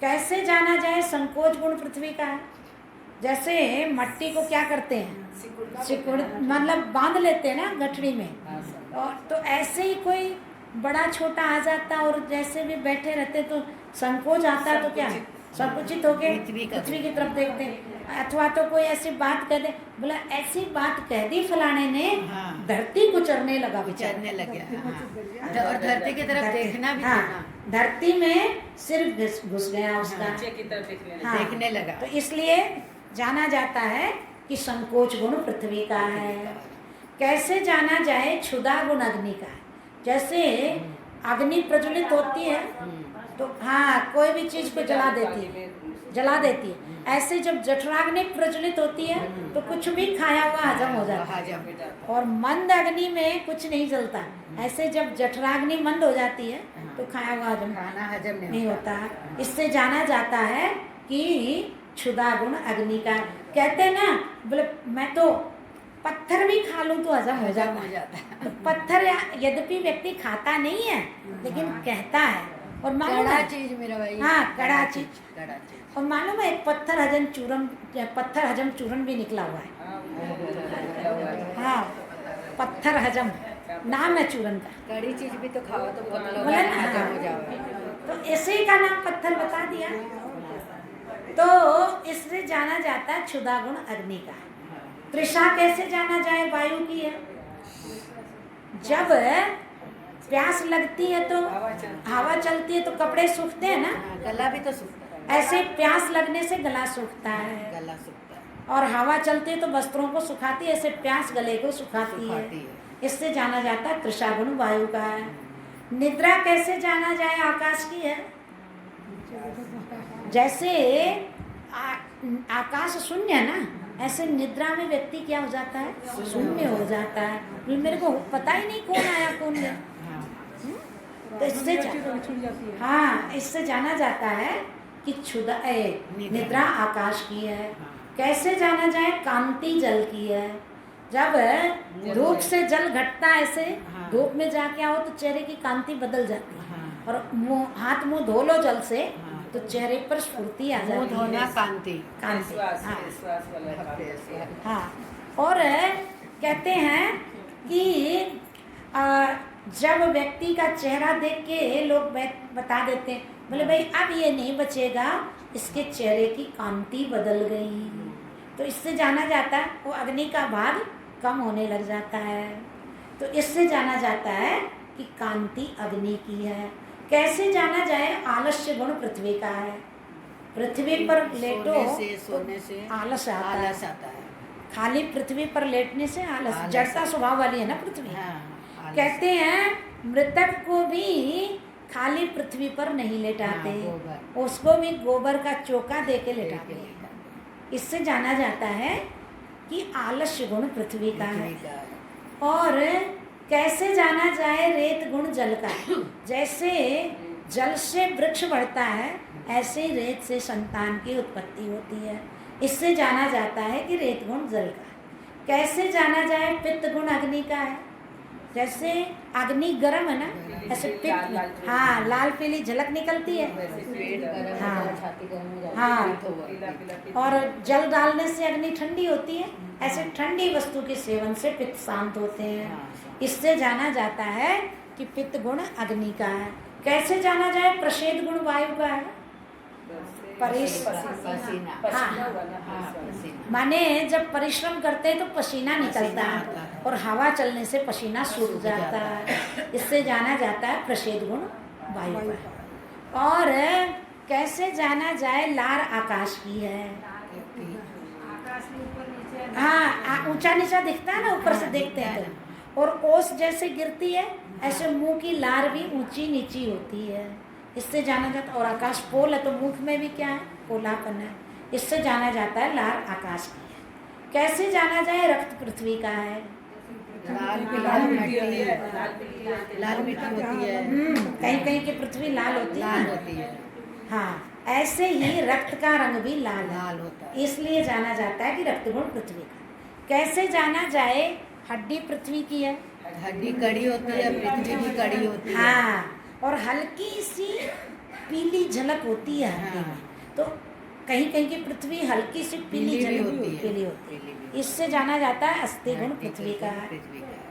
कैसे जाना जाए? संकोच गुण पृथ्वी का है। जैसे मट्टी को क्या करते हैं, सिकुड़ मतलब बांध लेते हैं ना गठड़ी में। और तो ऐसे ही कोई बड़ा छोटा आ जाता और जैसे भी बैठे रहते तो संकोच आता है तो क्या संकुचित होके पृथ्वी की तरफ देखते हैं। अथवा तो कोई ऐसी बात कह दे, बोला ऐसी बात कह दी फलाने ने, हाँ। धरती कुचरने लगा, चढ़ने लगे। हाँ। और धरती की तरफ देखना भी हाँ, था। धरती में सिर घुस गया उसका, नीचे की तरफ देखने हाँ। देखने लगा। तो इसलिए जाना जाता है कि संकोच गुण पृथ्वी का है। कैसे जाना जाए? क्षुधा गुण अग्नि का है। जैसे अग्नि प्रज्वलित होती है तो हाँ कोई भी चीज को जला देती है। ऐसे जब जठराग्नि प्रज्वलित होती है तो कुछ भी खाया हुआ हजम हो जाता है। और मंद अग्नि में कुछ नहीं जलता। ऐसे जब जठराग्नि मंद हो जाती है तो खाया हुआ खाना हजम नहीं होता। इससे जाना जाता है कि क्षुधा गुण अग्नि का। कहते हैं ना, बोले मैं तो पत्थर भी खा लूं तो हजम हो जाता है। तो पत्थर यद्यपि व्यक्ति खाता नहीं है लेकिन कहता है। और मालूम कड़ा है, चीज मेरा भाई। हाँ, कड़ा चीज। कड़ा चीज। और मालूम है एक पत्थर हजम चूरन भी निकला हुआ है। हाँ, पत्थर हजम नाम है चूरन का। कड़ी चीज भी तो खाओ तो बहुत बोला ना, हजम हो जाओ। तो इसी का नाम पत्थर बता दिया। तो इससे जाना जाता है क्षुधा गुण अग्नि का। तृषा कैसे जाना जाए? वायु की है। जब प्यास लगती है तो हवा चलती है तो कपड़े सूखते हैं ना, गला भी तो सूखता है। ऐसे प्यास लगने से गला सूखता है। गला सूखता है। और हवा चलती है तो वस्त्रों को सुखाती है, ऐसे प्यास गले को सुखाती है। इससे जाना जाता है तृषा गुण वायु का है। निद्रा कैसे जाना जाए? आकाश की है। जैसे आकाश शून्य है ना, ऐसे निद्रा में व्यक्ति क्या हो जाता है? शून्य हो जाता है। मेरे को पता ही नहीं कौन आया कौन गया। तो इससे हाँ, इससे जाना जाता है कि निद्रा आकाश की है। कैसे जाना जाए? कांति जल की है। जब धूप से जल घटता है, ऐसे धूप में जाके आओ तो चेहरे की कांति बदल जाती है। और हाथ मुंह धो लो जल से तो चेहरे पर स्फूर्ति आ मुंह जाती धोना है, कांति। कांति। विश्वास हाँ विश्वास वाला काम। हाँ। और कहते हैं कि जब व्यक्ति का चेहरा देख के लोग बता देते हैं, बोले भाई अब ये नहीं बचेगा, इसके चेहरे की कांति बदल गई। तो इससे जाना जाता है वो अग्नि का भाग कम होने लग जाता है। तो इससे जाना जाता है कि कांति अग्नि की है। कैसे जाना जाए? आलस्य गुण पृथ्वी का है। पृथ्वी पर लेटो सोने से आलस आता है। आलस आता है। खाली पृथ्वी पर लेटने से आलस, जड़ता स्वभाव वाली है ना पृथ्वी। हाँ, कहते हैं मृतक को भी खाली पृथ्वी पर नहीं लेटाते, उसको भी गोबर का चोका दे के लेटाते हैं। इससे जाना जाता है कि आलस्य गुण पृथ्वी का है। और कैसे जाना जाए? रेत गुण जल का। जैसे जल से वृक्ष बढ़ता है, ऐसे ही रेत से संतान की उत्पत्ति होती है। इससे जाना जाता है कि रेत गुण जल का है। कैसे जाना जाए? पित्त गुण अग्नि का है। जैसे अग्नि गर्म है ना, ऐसे पित्त, हाँ, लाल पीली झलक निकलती है। हाँ हाँ। और जल डालने से अग्नि ठंडी होती है, ऐसे ठंडी वस्तु के सेवन से पित्त शांत होते हैं। इससे जाना जाता है कि पित्त गुण अग्नि का है। कैसे जाना जाए? प्रषेद गुण वायु का है। माने जब परिश्रम करते हैं तो पसीना निकलता है और हवा चलने से पसीना सूख जाता है। इससे जाना जाता है प्रषेद गुण वायु का। और कैसे जाना जाए? लार आकाश की है। हाँ, ऊंचा नीचा दिखता है ना, ऊपर से देखते हैं तो। और ओस जैसे गिरती है, ऐसे मुंह की लार भी ऊंची नीची होती है। इससे जाना जाता है। और आकाश पोल है तो मुख में भी क्या है? पोलापन है। इससे जाना जाता है लार आकाश की है। कैसे जाना जाए? रक्त पृथ्वी का है। लाल मिट्टी होती है। कहीं कहीं की पृथ्वी लाल होती है। हाँ, ऐसे ही रक्त का रंग भी लाल होता है। इसलिए जाना जाता है कि रक्त गुण पृथ्वी का। कैसे जाना जाए? हड्डी पृथ्वी की है। हड्डी कड़ी होती है, पृथ्वी भी कड़ी होती है। हाँ, और हल्की सी पीली झलक होती है हड्डी में। तो कहीं कहीं की पृथ्वी हल्की सी पीली झलक पीली होती है। इससे जाना जाता है अस्थि गुण पृथ्वी का है।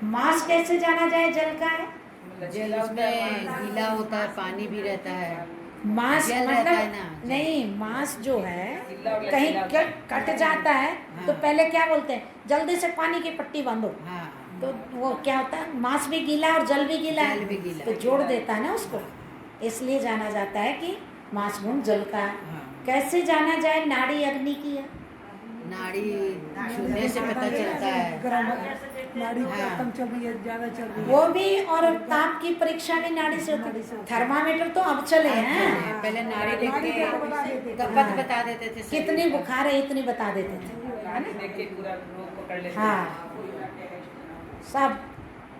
मांस कैसे जाना जाए? जल का है। जल उसमें गीला होता है, पानी भी रहता है। मांस जल रहता है ना। नहीं, मांस जो है कहीं कट जाता है तो पहले क्या बोलते हैं? जल्दी से पानी की पट्टी बांधो। तो वो क्या होता है? मांस भी गीला और जल भी गीला है, तो जोड़ देता है ना उसको। इसलिए जाना जाता है कि मांस गुण जल का। कैसे जाना जाए? नाड़ी अग्नि की है। नाड़ी छूने से पता चलता है। नाड़ी कम चल रही है, ज्यादा चल रही है। वो भी, और ताप की परीक्षा भी नाड़ी से होती है। थर्मामीटर तो अब चले हैं। पहले नाड़ी देख के तपत बता देते थे। कितनी बुखार है इतनी बता देते थे। हाँ, सब।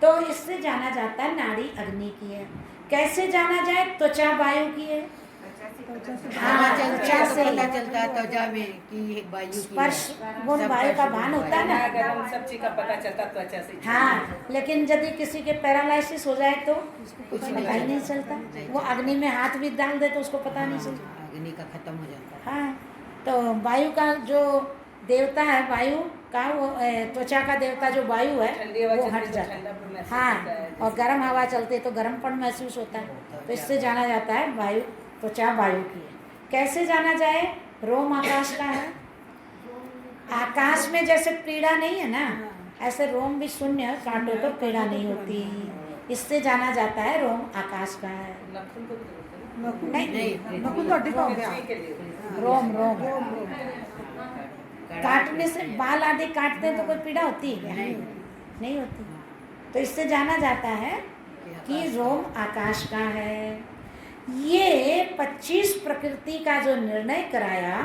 तो इससे जाना जाता है नाड़ी अग्नि की है। कैसे जाना जाए? त्वचा वायु की है। हाँ, त्वचा से पता चलता है त्वचा में कि वायु की है। स्पर्श गुण वायु का भान होता है ना। गरम सब चीज का पता चलता त्वचा से। हाँ, लेकिन यदि किसी के पैरालाइसिस हो जाए तो कुछ पता ही नहीं चलता। वो अग्नि में हाथ भी डाल दे तो उसको पता नहीं चलता। अग्नि का खत्म हो जाता है। हाँ, तो वायु का जो देवता है, वायु का वो त्वचा का देवता जो वायु है वो हट जाता है। हाँ, और गर्म हवा चलते तो गर्मपन महसूस होता है। तो इससे जाना जाता है वायु, त्वचा वायु की है। कैसे जाना जाए? रोम आकाश का है। आकाश में जैसे पीड़ा नहीं है ना, ऐसे रोम भी शून्य, कांटों पर पीड़ा नहीं होती। इससे जाना जाता है रोम आकाश का है। नहीं, नकुल तो टिका हो गया। रोम काटने से बाल आदि काटते हैं तो कोई पीड़ा होती है क्या? नहीं होती। तो इससे जाना जाता है कि रोम आकाश का है। ये 25 प्रकृति का जो निर्णय कराया,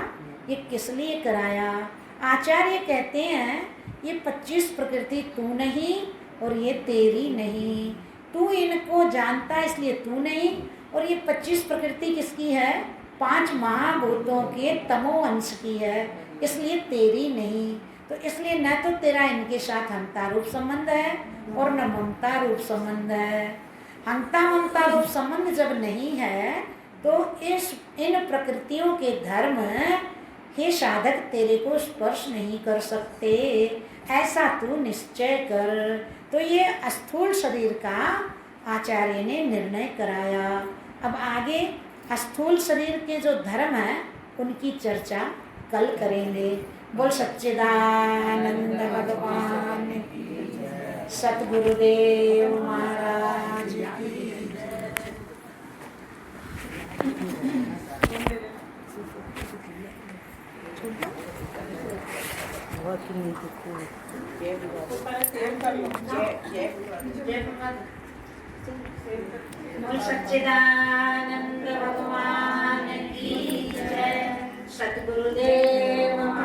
ये किस लिए कराया? आचार्य कहते हैं ये 25 प्रकृति तू नहीं और ये तेरी नहीं। तू इनको जानता इसलिए तू नहीं, और ये 25 प्रकृति किसकी है? 5 महाभूतों के तमो अंश की है, इसलिए तेरी नहीं। तो इसलिए न तो तेरा इनके साथ हंता रूप संबंध है और न ममता रूप संबंध है। हंता ममता रूप संबंध जब नहीं है तो इस इन प्रकृतियों के धर्म हे साधक तेरे को स्पर्श नहीं कर सकते, ऐसा तू निश्चय कर। तो ये स्थूल शरीर का आचार्य ने निर्णय कराया। अब आगे स्थूल शरीर के जो धर्म है उनकी चर्चा कल करेंगे। बोल सच्चिदानंद भगवान की जय, सतगुरुदेव महाराज की बोल सच्चिदानंद भगवान की जय, सतगुरुदेव